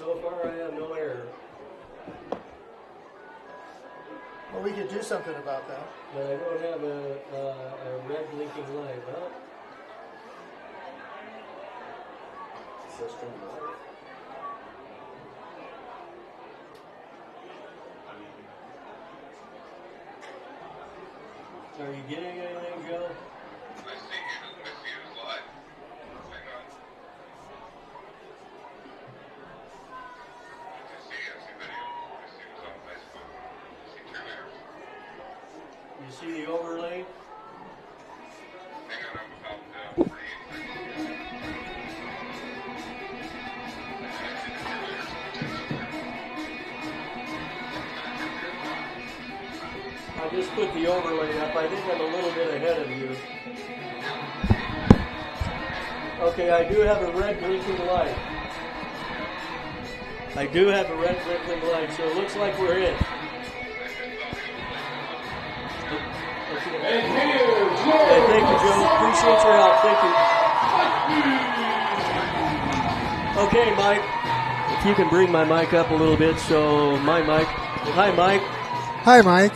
So far, I have no error. Well, we could do something about that. But I don't have a red blinking light. Well, are you getting anything, Joe? I see you live. Hang on. I see video. I see what's on Facebook. I see two layers. You see the overlay? Hang on, I'm about 3. I just put the overlay up. I think I'm a little bit ahead of you. Okay, I do have a red blinking light. I do have a red blinking light, so it looks like we're in. And here's your Hey, thank you, Joe. Appreciate your help. Thank you. Okay, Mike. If you can bring my mic up a little bit, so my mic. Hi, Mike. Hi, Mike.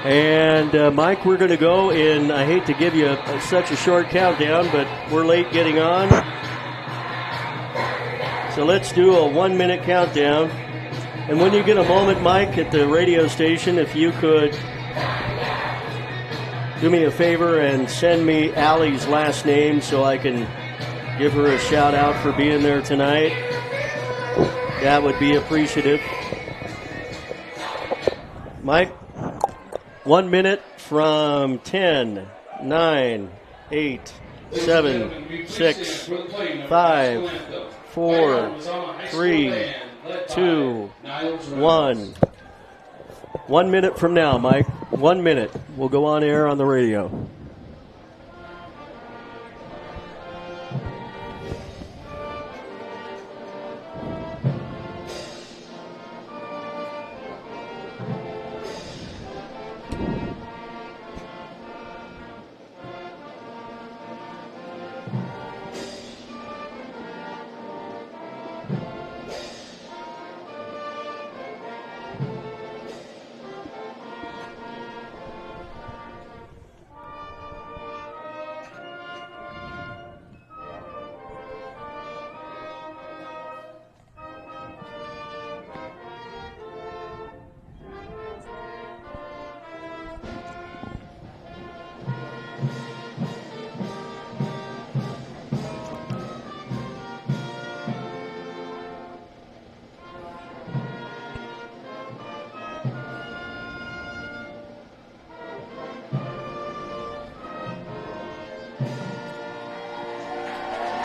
And Mike, we're going to go in. I hate to give you such a short countdown, but we're late getting on. So let's do a 1-minute countdown. And when you get a moment, Mike, at the radio station, if you could do me a favor and send me Allie's last name so I can give her a shout out for being there tonight. That would be appreciative. Mike? 1 minute from 10, 9, 8, 7, 6, 5, 4, 3, 2, 1. 1 minute from now, Mike. 1 minute. We'll go on air on the radio.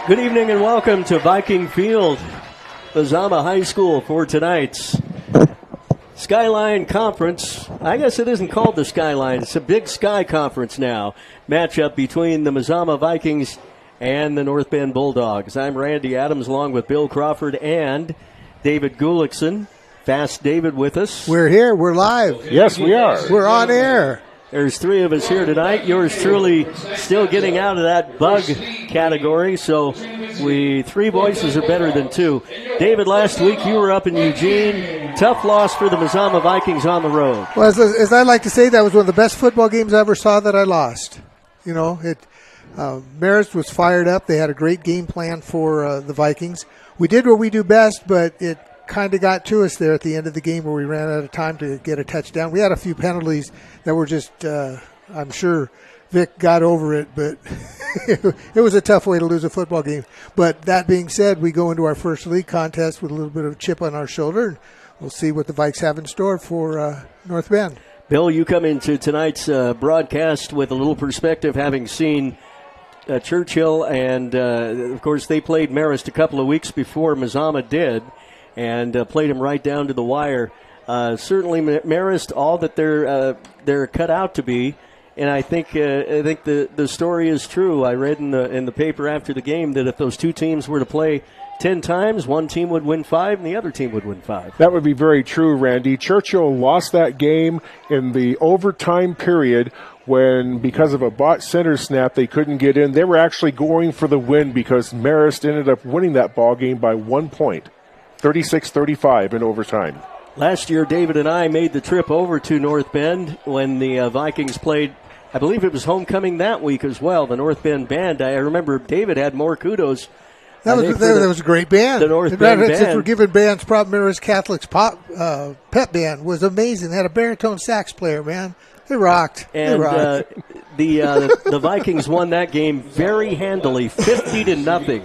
Good evening and welcome to Viking Field, Mazama High School for tonight's Skyline Conference. I guess it isn't called the Skyline. It's a Big Sky Conference now. Matchup between the Mazama Vikings and the North Bend Bulldogs. I'm Randy Adams along with Bill Crawford and David Gulickson. Fast David with us. We're here. We're live. Yes, we are. We're on air. There's three of us here tonight. Yours truly still getting out of that bug category, so three voices are better than two. David, last week you were up in Eugene. Tough loss for the Mazama Vikings on the road. Well, as I like to say, that was one of the best football games I ever saw that I lost. You know, Marist was fired up. They had a great game plan for the Vikings. We did what we do best, but it kind of got to us there at the end of the game where we ran out of time to get a touchdown. We had a few penalties that were just, I'm sure Vic got over it, but it was a tough way to lose a football game. But that being said, we go into our first league contest with a little bit of a chip on our shoulder, and we'll see what the Vikes have in store for North Bend. Bill, you come into tonight's broadcast with a little perspective, having seen Churchill, and, of course, they played Marist a couple of weeks before Mazama did, and played him right down to the wire. Certainly, Marist, all that they're cut out to be, and I think the story is true. I read in the paper after the game that if those two teams were to play 10 times, one team would win 5 and the other team would win 5. That would be very true, Randy. Churchill lost that game in the overtime period when, because of a bot center snap, they couldn't get in. They were actually going for the win because Marist ended up winning that ball game by 1 point. 36-35 in overtime. Last year, David and I made the trip over to North Bend when the Vikings played. I believe it was homecoming that week as well, the North Bend band. I remember David had more kudos. That was a great band. The North Bend band. Since we're giving bands props, Mary's Catholic's pep band was amazing. They had a baritone sax player, man. They rocked. And the Vikings won that game very handily, 50-0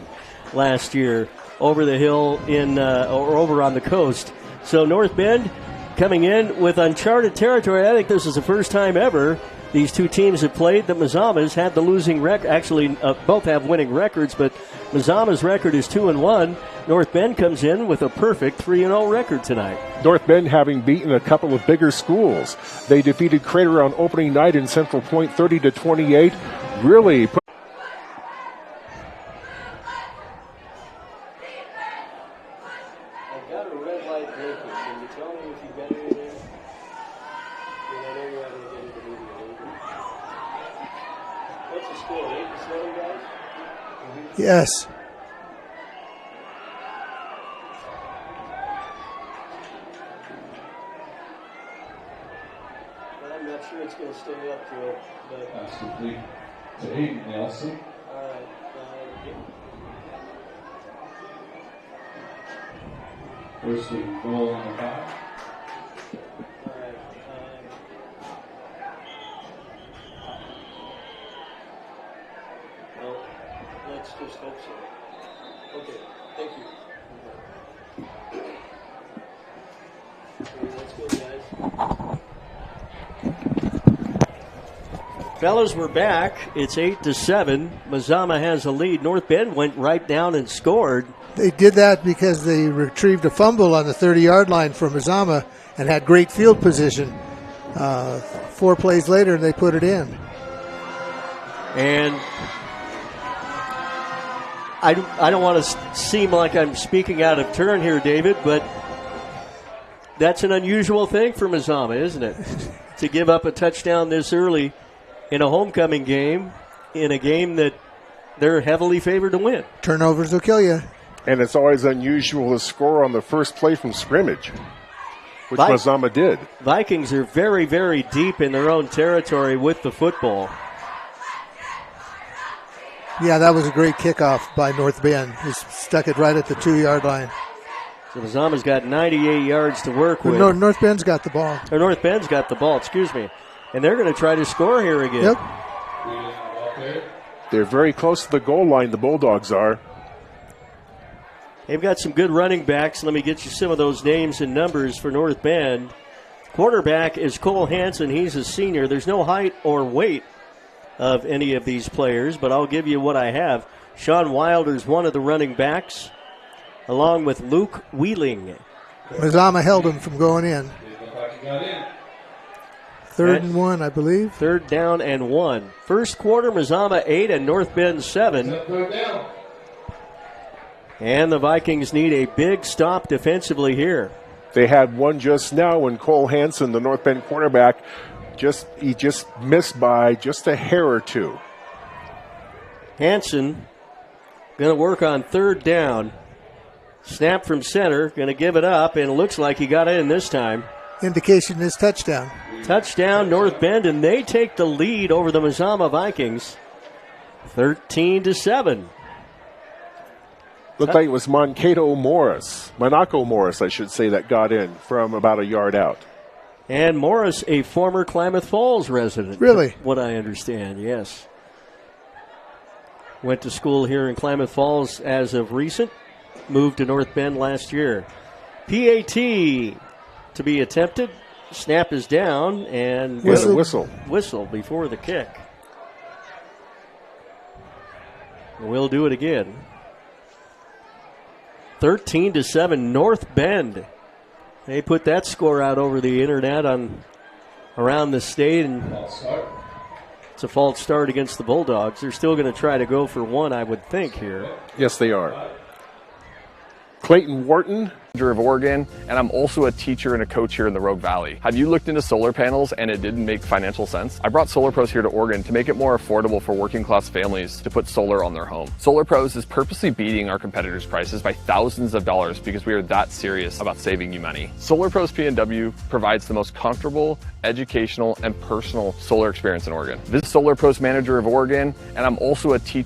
last year over the hill or over on the coast. So North Bend coming in with uncharted territory. I think this is the first time ever these two teams have played that Mazama's had the losing record. Actually, both have winning records, but Mazama's record is 2-1. North Bend comes in with a perfect 3-0 record tonight. North Bend having beaten a couple of bigger schools. They defeated Crater on opening night in Central Point 30-28. Really put I've got a red light blinking. Can you tell me if you've got anything? I know you're having to get into the media. What's the score? 8-7, guys? Yes. I'm not sure it's going to stay up to it, but Pass complete to Aiden Nelson. all right. First and goal on the 5. All right. Well, let's just hope so. Okay, thank you. Okay, let's go, guys. Fellas, we're back. It's 8-7. Mazama has a lead. North Bend went right down and scored. They did that because they retrieved a fumble on the 30-yard line from Mazama and had great field position. 4 plays later, they put it in. And I don't want to seem like I'm speaking out of turn here, David, but that's an unusual thing for Mazama, isn't it? To give up a touchdown this early in a homecoming game, in a game that they're heavily favored to win. Turnovers will kill you. And it's always unusual to score on the first play from scrimmage, which Mazama did. Vikings are very, very deep in their own territory with the football. Yeah, that was a great kickoff by North Bend. He stuck it right at the 2-yard line. So Mazama's got 98 yards to work with. No, North Bend's got the ball. Or North Bend's got the ball, excuse me. And they're going to try to score here again. Yep. They're very close to the goal line, the Bulldogs are. They've got some good running backs. Let me get you some of those names and numbers for North Bend. Quarterback is Cole Hansen. He's a senior. There's no height or weight of any of these players, but I'll give you what I have. Sean Wilder's one of the running backs, along with Luke Wheeling. Mazama held him from going in. Third and 1, I believe. 3rd down and 1. First quarter, Mazama 8 and North Bend 7. And the Vikings need a big stop defensively here. They had one just now when Cole Hansen, the North Bend quarterback, he just missed by just a hair or two. Hansen going to work on 3rd down. Snap from center, going to give it up, and it looks like he got in this time. Indication is touchdown. Touchdown, North Bend, and they take the lead over the Mazama Vikings, 13-7. Looked like it was Monaco Morris, I should say, that got in from about a yard out. And Morris, a former Klamath Falls resident. Really? What I understand, yes. Went to school here in Klamath Falls as of recent. Moved to North Bend last year. PAT to be attempted. Snap is down and whistle before the kick. We'll do it again. 13-7 North Bend. They put that score out over the internet around the state, and it's a false start against the Bulldogs. They're still going to try to go for one, I would think, here. Yes, they are. Clayton Wharton, of Oregon, and I'm also a teacher and a coach here in the Rogue Valley. Have you looked into solar panels and it didn't make financial sense? I brought Solar Pros here to Oregon to make it more affordable for working class families to put solar on their home. Solar Pros is purposely beating our competitors' prices by thousands of dollars because we are that serious about saving you money. Solar Pros PNW provides the most comfortable, educational, and personal solar experience in Oregon. This is Solar Pros Manager of Oregon, and I'm also a teacher